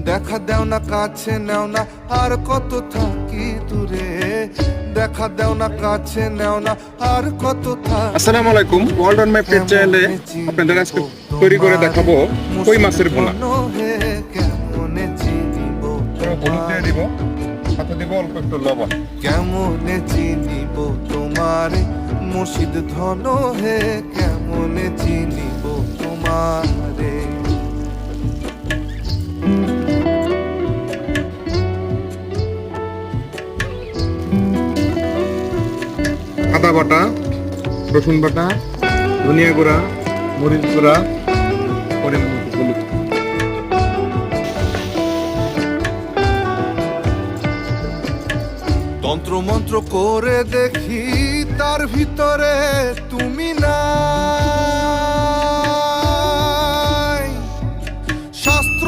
দেখা দেও না কাছে নেও না আর কত থাকি দূরে, দেখা দেও না কাছে নেও না আর কত থাকি। আসসালামু আলাইকুম, ওয়ার্ল্ড অন মাই পেজ চ্যানেলে আপনাদের আজকে তৈরি করে দেখাবো কই মাছের ভুনা। কেমনে চিনিব হলুদ দিয়ে দিব, সাথে দিব অল্প একটু লবণ। কেমনে চিনিব তোমারে মুর্শিদ ধন হে, কেমনে চিনিব তোমারে। আদা বাটা, রসুন বাটা, ধনিয়া গুঁড়া, মরিচ গুঁড়া, পরিমাণ মতো হলুদ। তন্ত্র মন্ত্র করে দেখি তার ভিতরে তুমি না,